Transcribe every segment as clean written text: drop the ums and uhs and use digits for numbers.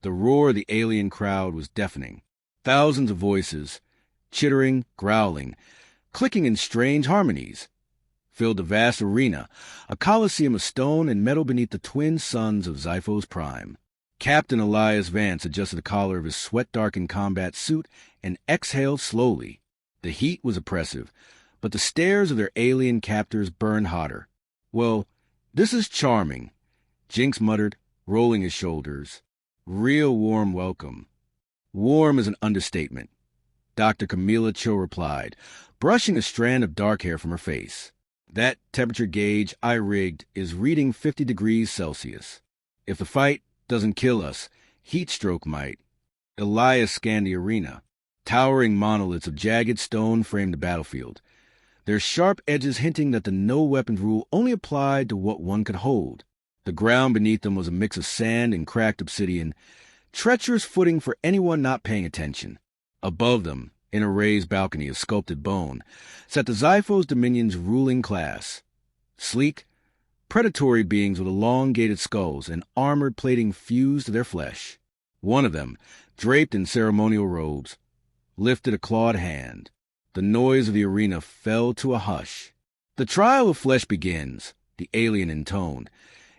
The roar of the alien crowd was deafening. Thousands of voices, chittering, growling, clicking in strange harmonies, filled the vast arena, a coliseum of stone and metal beneath the twin suns of Xiphos Prime. Captain Elias Vance adjusted the collar of his sweat-darkened combat suit and exhaled slowly. The heat was oppressive, but the stares of their alien captors burned hotter. "Well, this is charming," Jinx muttered, rolling his shoulders. "Real warm welcome." "Warm is an understatement," Dr. Camila Cho replied, brushing a strand of dark hair from her face. "That temperature gauge I rigged is reading 50 degrees Celsius. If the fight doesn't kill us, heat stroke might." Elias scanned the arena. Towering monoliths of jagged stone framed the battlefield, their sharp edges hinting that the no-weapons rule only applied to what one could hold. The ground beneath them was a mix of sand and cracked obsidian, treacherous footing for anyone not paying attention. Above them, in a raised balcony of sculpted bone, sat the Xiphos Dominion's ruling class. Sleek, predatory beings with elongated skulls and armored plating fused to their flesh. One of them, draped in ceremonial robes, lifted a clawed hand. The noise of the arena fell to a hush. "The trial of flesh begins," the alien intoned,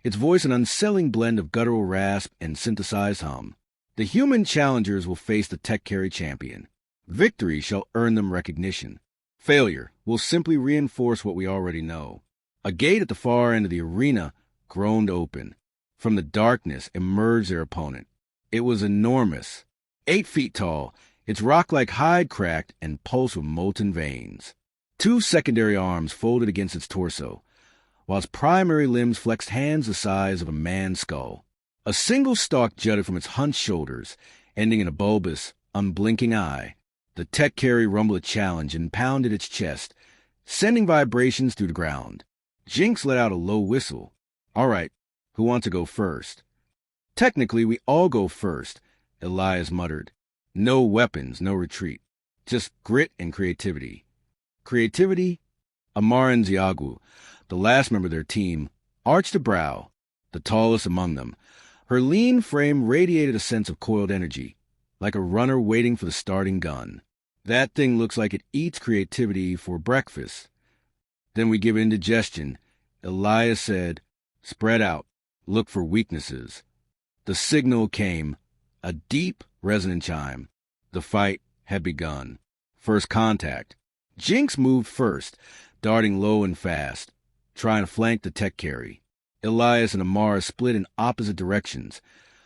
its voice an unsettling blend of guttural rasp and synthesized hum. "The human challengers will face the tech-carry champion. Victory shall earn them recognition. Failure will simply reinforce what we already know." A gate at the far end of the arena groaned open. From the darkness emerged their opponent. It was enormous, 8 feet tall, its rock-like hide cracked and pulsed with molten veins. 2 secondary arms folded against its torso, while its primary limbs flexed hands the size of a man's skull. A single stalk jutted from its hunched shoulders, ending in a bulbous, unblinking eye. The tech carry rumbled a challenge and pounded its chest, sending vibrations through the ground. Jinx let out a low whistle. "All right, who wants to go first?" "Technically, we all go first," Elias muttered. "No weapons, no retreat. Just grit and creativity." Creativity? Amaran Ziagu, the last member of their team, arched a brow, the tallest among them. Her lean frame radiated a sense of coiled energy, like a runner waiting for the starting gun. "That thing looks like it eats creativity for breakfast." "Then we give indigestion," Elias said. "Spread out. Look for weaknesses." The signal came, a deep, resonant chime. The fight had begun. First contact. Jinx moved first, darting low and fast, trying to flank the tech carry. Elias and Amara split in opposite directions,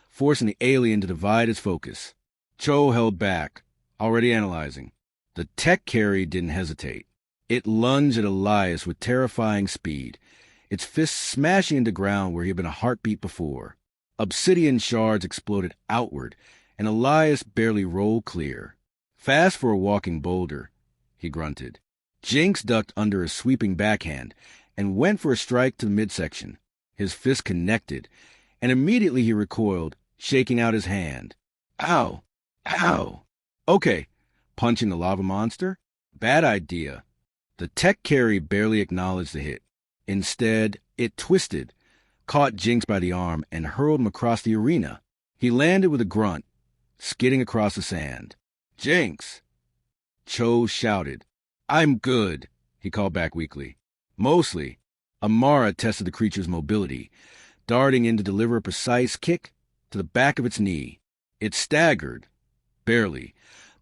forcing the alien to divide its focus. Cho held back, already analyzing. The tech carry didn't hesitate. It lunged at Elias with terrifying speed, its fists smashing into ground where he had been a heartbeat before. Obsidian shards exploded outward, and Elias barely rolled clear. "Fast for a walking boulder," he grunted. Jinx ducked under a sweeping backhand and went for a strike to the midsection. His fist connected, and immediately he recoiled, shaking out his hand. "Ow! Ow!" "Okay, punching the lava monster? Bad idea." The tech carry barely acknowledged the hit. Instead, it twisted, caught Jinx by the arm, and hurled him across the arena. He landed with a grunt, skidding across the sand. "Jinx!" Cho shouted. "I'm good," he called back weakly. "Mostly." Amara tested the creature's mobility, darting in to deliver a precise kick to the back of its knee. It staggered, barely,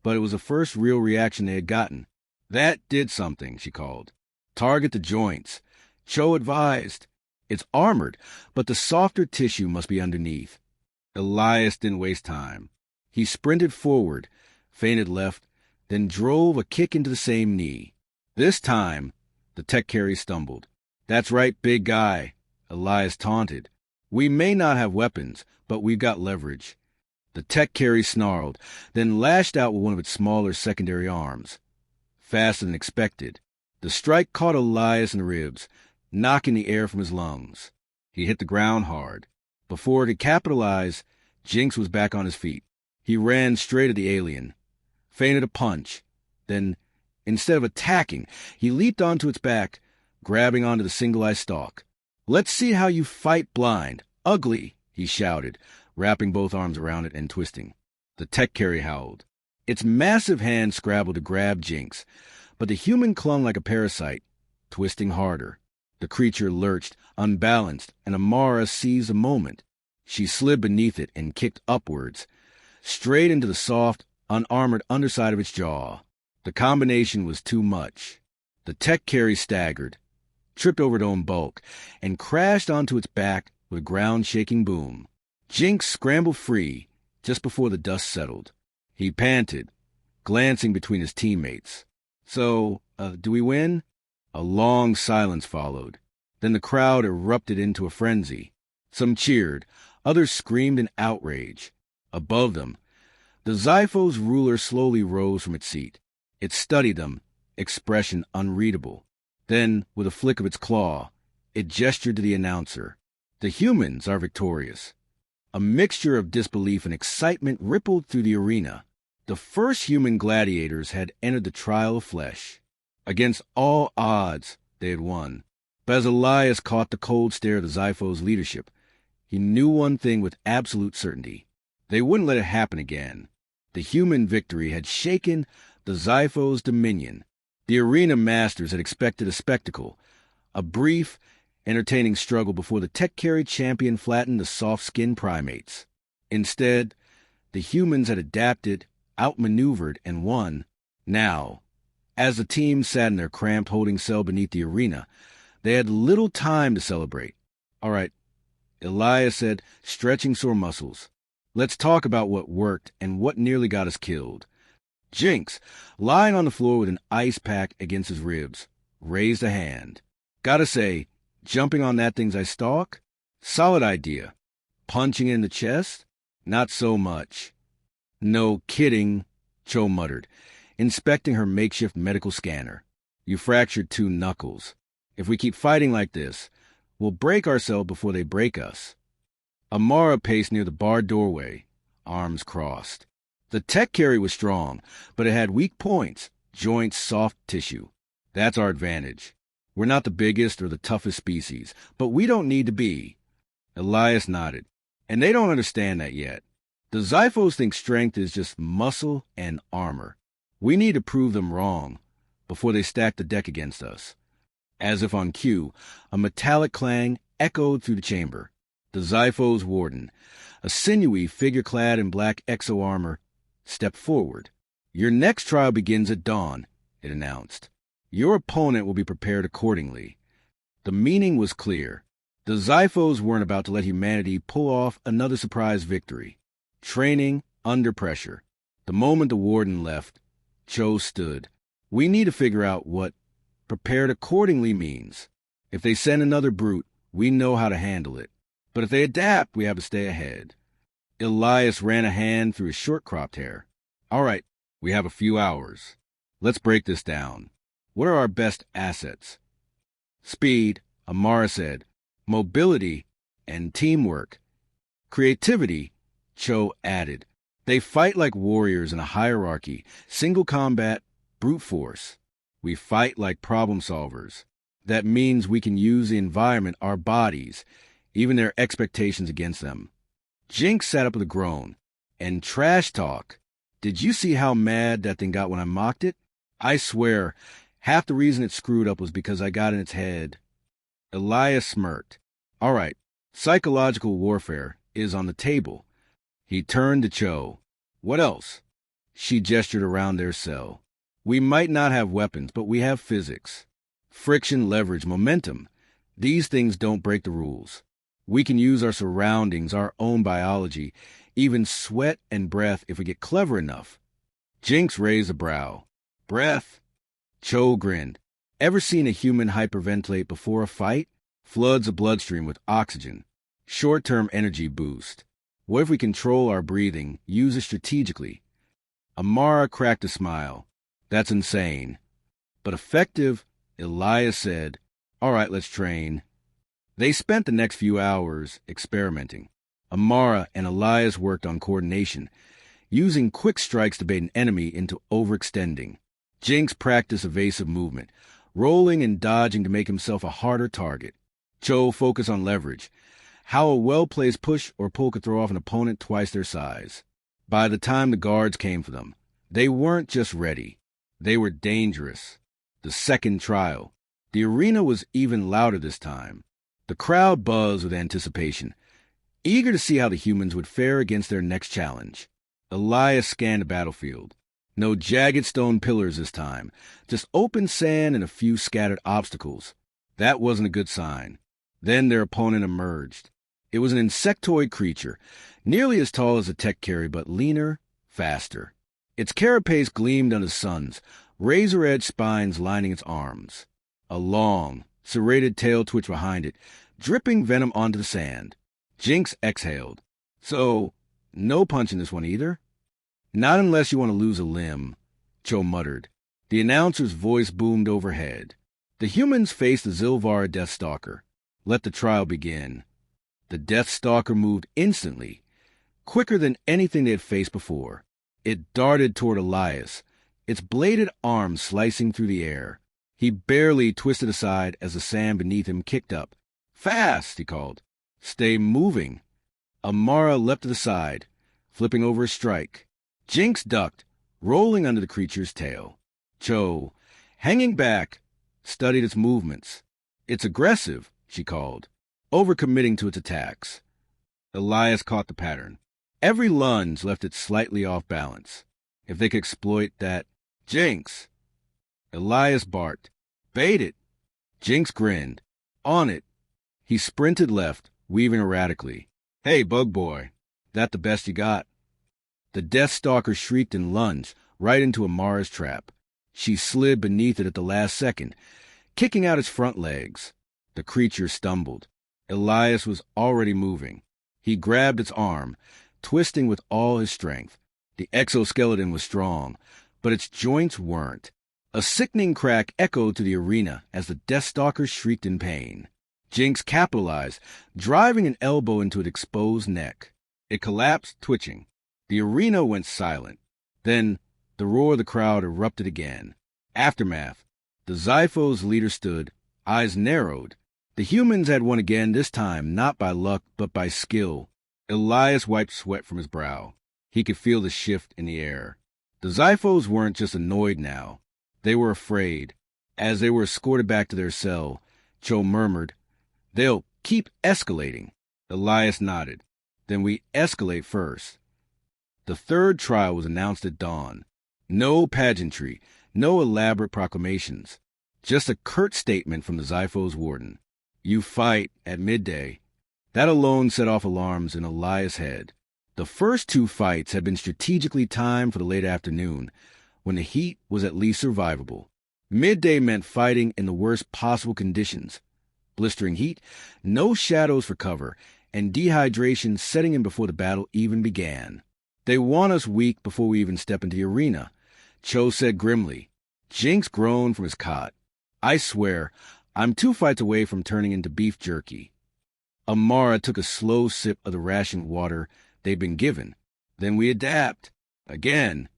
but it was the first real reaction they had gotten. "That did something," she called. "Target the joints." Cho advised. "It's armored, but the softer tissue must be underneath." Elias didn't waste time. He sprinted forward, feinted left, then drove a kick into the same knee. This time, the tech carry stumbled. "That's right, big guy," Elias taunted. "We may not have weapons, but we've got leverage." The tech carry snarled, then lashed out with one of its smaller secondary arms. Faster than expected, the strike caught Elias in the ribs, knocking the air from his lungs. He hit the ground hard. Before it could capitalize, Jinx was back on his feet. He ran straight at the alien, feinted a punch. Then, instead of attacking, he leaped onto its back, grabbing onto the single-eye stalk. "Let's see how you fight blind. Ugly," he shouted, wrapping both arms around it and twisting. The tech carry howled. Its massive hand scrabbled to grab Jinx, but the human clung like a parasite, twisting harder. The creature lurched, unbalanced, and Amara seized a moment. She slid beneath it and kicked upwards, straight into the soft, unarmored underside of its jaw. The combination was too much. The tech carry staggered, tripped over its own bulk, and crashed onto its back with a ground-shaking boom. Jinx scrambled free just before the dust settled. He panted, glancing between his teammates. So, do we win? A long silence followed. Then the crowd erupted into a frenzy. Some cheered, others screamed in outrage. Above them, the Xiphos ruler slowly rose from its seat. It studied them, expression unreadable. Then, with a flick of its claw, it gestured to the announcer. The humans are victorious. A mixture of disbelief and excitement rippled through the arena. The first human gladiators had entered the trial of flesh. Against all odds, they had won. But as Elias caught the cold stare of the Xiphos' leadership, he knew one thing with absolute certainty. They wouldn't let it happen again. The human victory had shaken the Xiphos' dominion. The arena masters had expected a spectacle, a brief, entertaining struggle before the tech-carry champion flattened the soft-skinned primates. Instead, the humans had adapted, outmaneuvered, and won. Now, as the team sat in their cramped holding cell beneath the arena, they had little time to celebrate. All right, Elias said, stretching sore muscles. Let's talk about what worked and what nearly got us killed. Jinx, lying on the floor with an ice pack against his ribs, raised a hand. Gotta say, jumping on that thing's I stalk? Solid idea. Punching it in the chest? Not so much. No kidding, Cho muttered, inspecting her makeshift medical scanner. You fractured 2 knuckles. If we keep fighting like this, we'll break ourselves before they break us. Amara paced near the barred doorway, arms crossed. The tech carry was strong, but it had weak points, joints, soft tissue. That's our advantage. We're not the biggest or the toughest species, but we don't need to be. Elias nodded. And they don't understand that yet. The Xiphos think strength is just muscle and armor. We need to prove them wrong before they stack the deck against us. As if on cue, a metallic clang echoed through the chamber. The Xiphos warden, a sinewy figure clad in black exo-armor, stepped forward. Your next trial begins at dawn, it announced. Your opponent will be prepared accordingly. The meaning was clear. The Xiphos weren't about to let humanity pull off another surprise victory. Training under pressure. The moment the warden left, Cho stood. We need to figure out what prepared accordingly means. If they send another brute, we know how to handle it. But if they adapt, we have to stay ahead. Elias ran a hand through his short-cropped hair. All right, we have a few hours. Let's break this down. What are our best assets? Speed, Amara said. Mobility and teamwork. Creativity, Cho added. They fight like warriors in a hierarchy, single combat, brute force. We fight like problem solvers. That means we can use the environment, our bodies, even their expectations against them. Jinx sat up with a groan. And trash talk. Did you see how mad that thing got when I mocked it? I swear, half the reason it screwed up was because I got in its head. Elias smirked. All right, psychological warfare is on the table. He turned to Cho. What else? She gestured around their cell. We might not have weapons, but we have physics. Friction, leverage, momentum. These things don't break the rules. We can use our surroundings, our own biology, even sweat and breath if we get clever enough. Jinx raised a brow. Breath? Cho grinned. Ever seen a human hyperventilate before a fight? Floods the bloodstream with oxygen. Short-term energy boost. What if we control our breathing, use it strategically? Amara cracked a smile. That's insane. But effective, Elias said. All right, let's train. They spent the next few hours experimenting. Amara and Elias worked on coordination, using quick strikes to bait an enemy into overextending. Jinx practiced evasive movement, rolling and dodging to make himself a harder target. Cho focused on leverage, how a well-placed push or pull could throw off an opponent twice their size. By the time the guards came for them, they weren't just ready. They were dangerous. The second trial. The arena was even louder this time. The crowd buzzed with anticipation, eager to see how the humans would fare against their next challenge. Elias scanned the battlefield. No jagged stone pillars this time, just open sand and a few scattered obstacles. That wasn't a good sign. Then their opponent emerged. It was an insectoid creature, nearly as tall as a tech carry, but leaner, faster. Its carapace gleamed under the suns, razor-edged spines lining its arms. A long, serrated tail twitched behind it, dripping venom onto the sand. Jinx exhaled. So, no punching this one either? Not unless you want to lose a limb, Cho muttered. The announcer's voice boomed overhead. The humans faced the Zilvar Deathstalker. Let the trial begin. The Deathstalker moved instantly, quicker than anything they had faced before. It darted toward Elias, its bladed arms slicing through the air. He barely twisted aside as the sand beneath him kicked up. Fast, he called. Stay moving. Amara leapt to the side, flipping over a strike. Jinx ducked, rolling under the creature's tail. Cho, hanging back, studied its movements. It's aggressive, she called, overcommitting to its attacks. Elias caught the pattern. Every lunge left it slightly off balance. If they could exploit that, Jinx! Elias barked. Bait it! Jinx grinned. On it! He sprinted left, weaving erratically. Hey, bug boy, that the best you got? The Deathstalker shrieked and lunged right into Amara's trap. She slid beneath it at the last second, kicking out its front legs. The creature stumbled. Elias was already moving. He grabbed its arm, twisting with all his strength. The exoskeleton was strong, but its joints weren't. A sickening crack echoed to the arena as the Deathstalker shrieked in pain. Jinx capitalized, driving an elbow into its exposed neck. It collapsed, twitching. The arena went silent. Then the roar of the crowd erupted again. Aftermath. The Xiphos leader stood, eyes narrowed. The humans had won again, this time not by luck but by skill. Elias wiped sweat from his brow. He could feel the shift in the air. The Xiphos weren't just annoyed now. They were afraid. As they were escorted back to their cell, Cho murmured, "They'll keep escalating." Elias nodded. "Then we escalate first." The third trial was announced at dawn. No pageantry, no elaborate proclamations. Just a curt statement from the Xiphos warden. You fight at midday. That alone set off alarms in Elias' head. The first two fights had been strategically timed for the late afternoon, when the heat was at least survivable. Midday meant fighting in the worst possible conditions. Blistering heat, no shadows for cover, and dehydration setting in before the battle even began. They want us weak before we even step into the arena, Cho said grimly. Jinx groaned from his cot. I swear, I'm 2 fights away from turning into beef jerky. Amara took a slow sip of the rationed water they'd been given. Then we adapt. Again.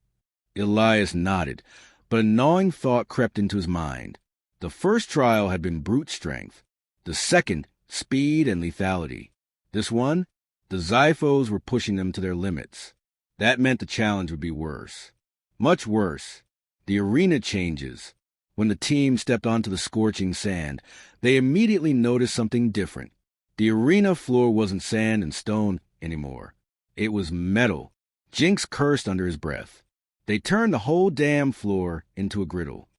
Elias nodded, but a gnawing thought crept into his mind. The first trial had been brute strength. The second, speed and lethality. This one, the Xiphos were pushing them to their limits. That meant the challenge would be worse. Much worse. The arena changes. When the team stepped onto the scorching sand, they immediately noticed something different. The arena floor wasn't sand and stone anymore. It was metal. Jinx cursed under his breath. They turned the whole damn floor into a griddle.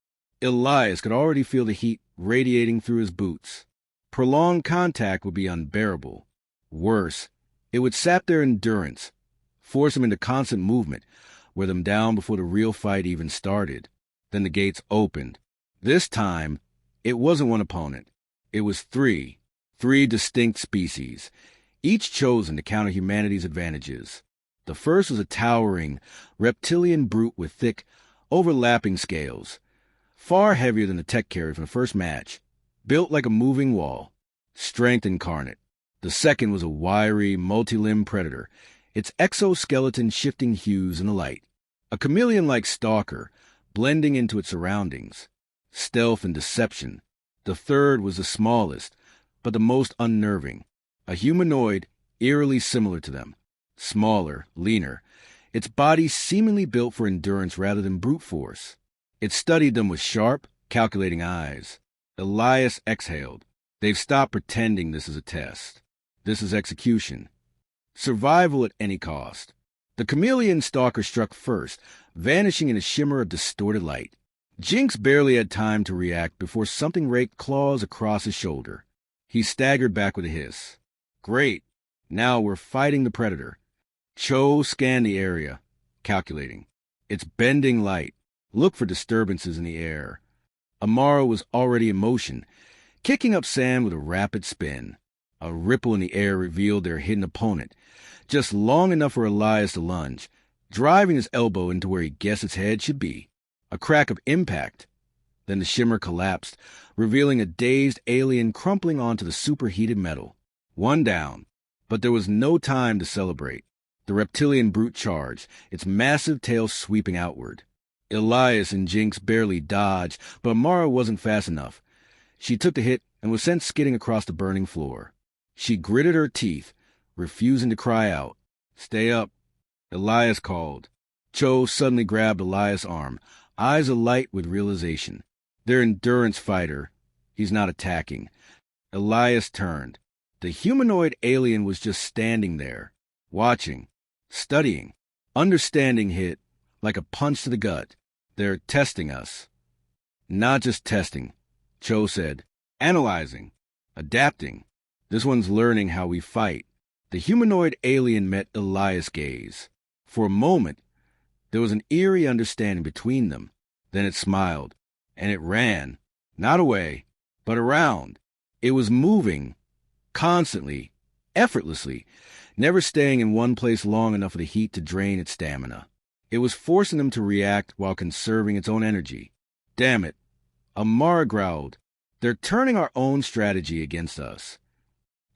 Elias could already feel the heat radiating through his boots. Prolonged contact would be unbearable. Worse, it would sap their endurance, force them into constant movement, wear them down before the real fight even started. Then the gates opened. This time, it wasn't one opponent. It was three distinct species, each chosen to counter humanity's advantages. The first was a towering, reptilian brute with thick, overlapping scales, far heavier than the tech carrier from the first match, built like a moving wall, strength incarnate. The second was a wiry, multi-limbed predator, its exoskeleton shifting hues in the light. A chameleon-like stalker, blending into its surroundings. Stealth and deception. The third was the smallest, but the most unnerving. A humanoid eerily similar to them. Smaller, leaner. Its body seemingly built for endurance rather than brute force. It studied them with sharp, calculating eyes. Elias exhaled. They've stopped pretending this is a test. This is execution. Survival at any cost. The chameleon stalker struck first, vanishing in a shimmer of distorted light. Jinx barely had time to react before something raked claws across his shoulder. He staggered back with a hiss. Great. Now we're fighting the predator. Cho scanned the area, calculating. It's bending light. Look for disturbances in the air. Amara was already in motion, kicking up sand with a rapid spin. A ripple in the air revealed their hidden opponent, just long enough for Elias to lunge, driving his elbow into where he guessed its head should be. A crack of impact. Then the shimmer collapsed, revealing a dazed alien crumpling onto the superheated metal. One down. But there was no time to celebrate. The reptilian brute charged, its massive tail sweeping outward. Elias and Jinx barely dodged, but Amara wasn't fast enough. She took the hit and was sent skidding across the burning floor. She gritted her teeth, refusing to cry out. Stay up, Elias called. Cho suddenly grabbed Elias' arm, eyes alight with realization. Their endurance fighter. He's not attacking. Elias turned. The humanoid alien was just standing there, watching, studying. Understanding hit like a punch to the gut. They're testing us. Not just testing, Cho said. Analyzing. Adapting. This one's learning how we fight. The humanoid alien met Elias' gaze. For a moment, there was an eerie understanding between them. Then it smiled, and it ran. Not away, but around. It was moving, constantly, effortlessly, never staying in one place long enough for the heat to drain its stamina. It was forcing them to react while conserving its own energy. Damn it. Amara growled. They're turning our own strategy against us.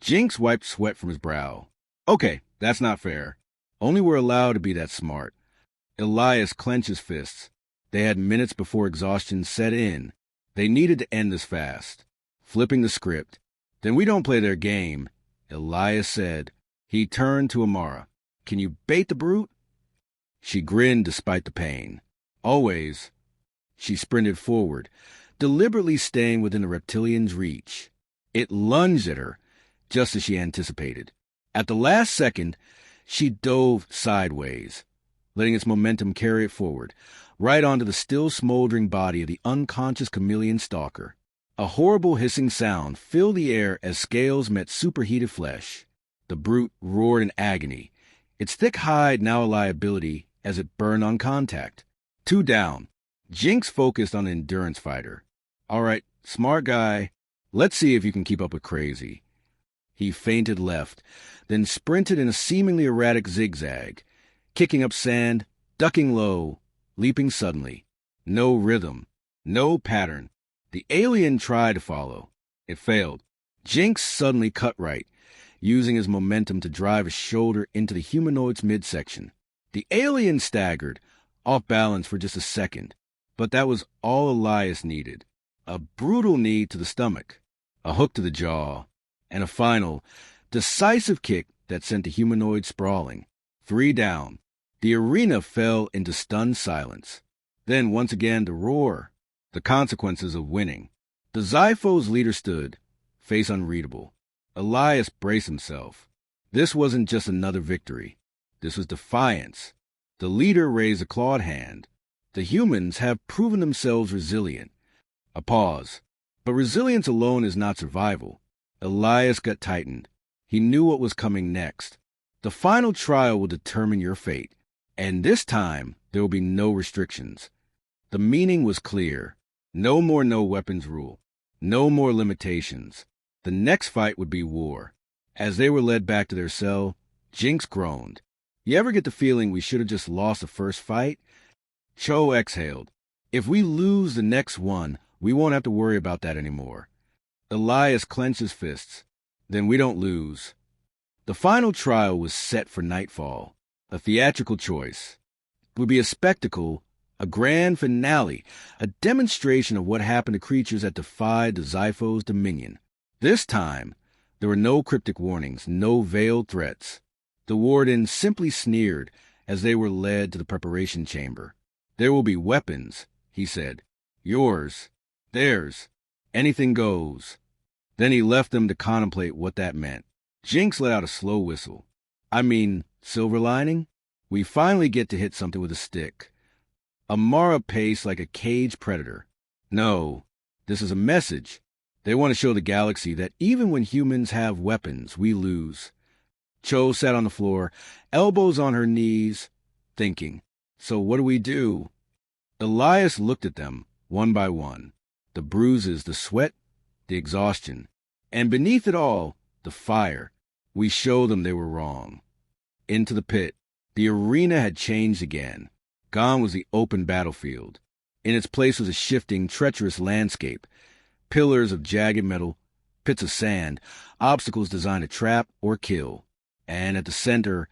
Jinx wiped sweat from his brow. Okay, that's not fair. Only we're allowed to be that smart. Elias clenched his fists. They had minutes before exhaustion set in. They needed to end this fast. Flipping the script. Then we don't play their game, Elias said. He turned to Amara. Can you bait the brute? She grinned despite the pain. Always. She sprinted forward, deliberately staying within the reptilian's reach. It lunged at her, just as she anticipated. At the last second, she dove sideways, letting its momentum carry it forward, right onto the still smoldering body of the unconscious chameleon stalker. A horrible hissing sound filled the air as scales met superheated flesh. The brute roared in agony, its thick hide now a liability as it burned on contact. 2 down. Jinx focused on the endurance fighter. All right, smart guy. Let's see if you can keep up with crazy. He feinted left, then sprinted in a seemingly erratic zigzag, kicking up sand, ducking low, leaping suddenly. No rhythm, no pattern. The alien tried to follow. It failed. Jinx suddenly cut right, using his momentum to drive his shoulder into the humanoid's midsection. The alien staggered, off balance for just a second, but that was all Elias needed. A brutal knee to the stomach, a hook to the jaw, and a final, decisive kick that sent the humanoid sprawling. 3 down. The arena fell into stunned silence. Then once again the roar, the consequences of winning. The Zypho's leader stood, face unreadable. Elias braced himself. This wasn't just another victory. This was defiance. The leader raised a clawed hand. The humans have proven themselves resilient. A pause. But resilience alone is not survival. Elias got tightened. He knew what was coming next. The final trial will determine your fate. And this time, there will be no restrictions. The meaning was clear. No more no weapons rule. No more limitations. The next fight would be war. As they were led back to their cell, Jinx groaned. You ever get the feeling we should have just lost the first fight? Cho exhaled. If we lose the next one, we won't have to worry about that anymore. Elias clenched his fists. Then we don't lose. The final trial was set for nightfall. A theatrical choice. It would be a spectacle, a grand finale, a demonstration of what happened to creatures that defied the Zypho's dominion. This time, There were no cryptic warnings, no veiled threats. The warden simply sneered as they were led to the preparation chamber. "There will be weapons," he said. "Yours. Theirs. Anything goes." Then he left them to contemplate what that meant. Jinx let out a slow whistle. Silver lining? We finally get to hit something with a stick. Amara paced like a caged predator. No, this is a message. They want to show the galaxy that even when humans have weapons, we lose. Cho sat on the floor, elbows on her knees, thinking. So what do we do? Elias looked at them, one by one. The bruises, the sweat, the exhaustion. And beneath it all, the fire. We show them they were wrong. Into the pit. The arena had changed again. Gone was the open battlefield. In its place was a shifting, treacherous landscape. Pillars of jagged metal, pits of sand, obstacles designed to trap or kill. And at the center,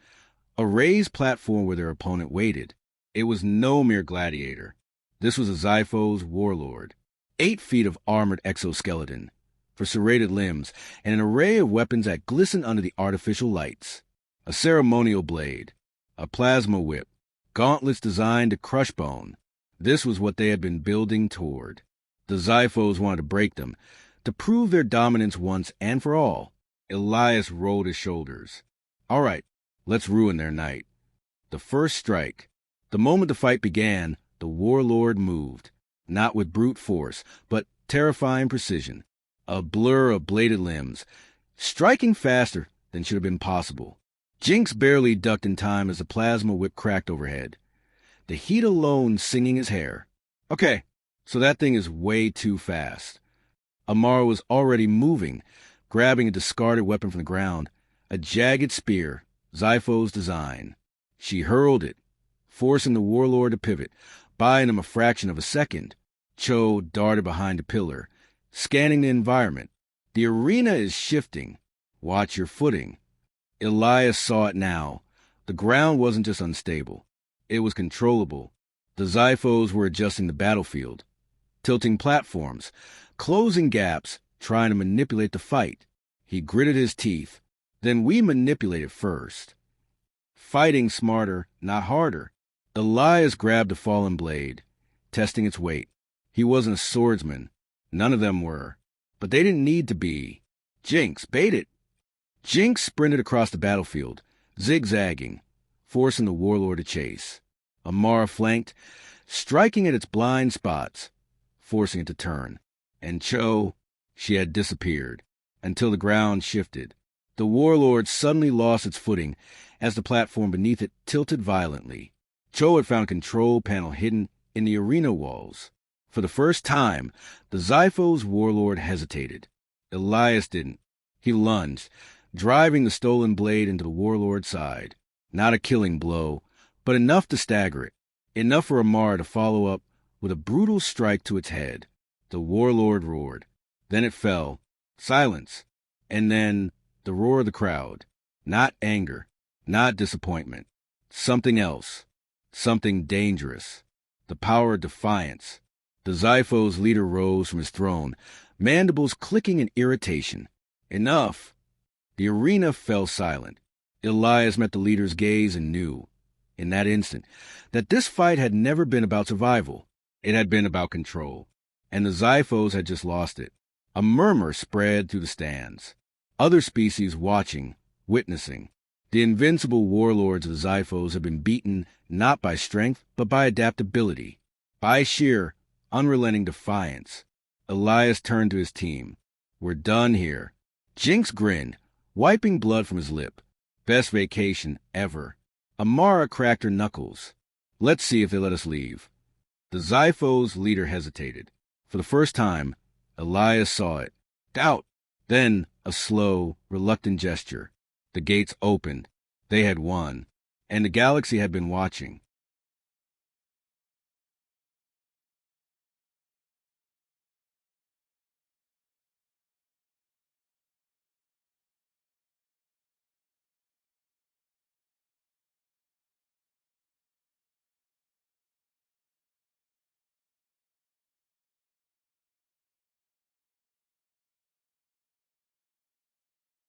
a raised platform where their opponent waited. It was no mere gladiator. This was a Xiphos warlord. 8 feet of armored exoskeleton, for serrated limbs, and an array of weapons that glistened under the artificial lights. A ceremonial blade, a plasma whip, gauntlets designed to crush bone. This was what they had been building toward. The Xiphos wanted to break them, to prove their dominance once and for all. Elias rolled his shoulders. All right, let's ruin their night. The first strike. The moment the fight began, the warlord moved, not with brute force, but terrifying precision. A blur of bladed limbs, striking faster than should have been possible. Jinx barely ducked in time as the plasma whip cracked overhead, the heat alone singing his hair. Okay, so that thing is way too fast. Amara was already moving, grabbing a discarded weapon from the ground, a jagged spear, Xiphos design. She hurled it, forcing the warlord to pivot, buying him a fraction of a second. Cho darted behind a pillar, scanning the environment. The arena is shifting. Watch your footing. Elias saw it now. The ground wasn't just unstable. It was controllable. The Xiphos were adjusting the battlefield, tilting platforms, closing gaps, trying to manipulate the fight. He gritted his teeth. Then we manipulated first. Fighting smarter, not harder. Elias grabbed the fallen blade, testing its weight. He wasn't a swordsman. None of them were. But they didn't need to be. Jinx, bait it. Jinx sprinted across the battlefield, zigzagging, forcing the warlord to chase. Amara flanked, striking at its blind spots, forcing it to turn. And Cho, she had disappeared, until the ground shifted. The warlord suddenly lost its footing as the platform beneath it tilted violently. Cho had found a control panel hidden in the arena walls. For the first time, the Xiphos warlord hesitated. Elias didn't. He lunged, driving the stolen blade into the warlord's side. Not a killing blow, but enough to stagger it. Enough for Amara to follow up with a brutal strike to its head. The warlord roared. Then it fell. Silence. And then the roar of the crowd. Not anger. Not disappointment. Something else. Something dangerous. The power of defiance. The Xiphos leader rose from his throne, mandibles clicking in irritation. Enough. The arena fell silent. Elias met the leader's gaze and knew, in that instant, that this fight had never been about survival. It had been about control. And the Xiphos had just lost it. A murmur spread through the stands. Other species watching, witnessing. The invincible warlords of the Xiphos had been beaten not by strength, but by adaptability. By sheer, unrelenting defiance. Elias turned to his team. We're done here. Jinx grinned, wiping blood from his lip. Best vacation ever. Amara cracked her knuckles. Let's see if they let us leave. The Xiphos leader hesitated. For the first time, Elias saw it. Doubt. Then a slow, reluctant gesture. The gates opened. They had won. And the galaxy had been watching.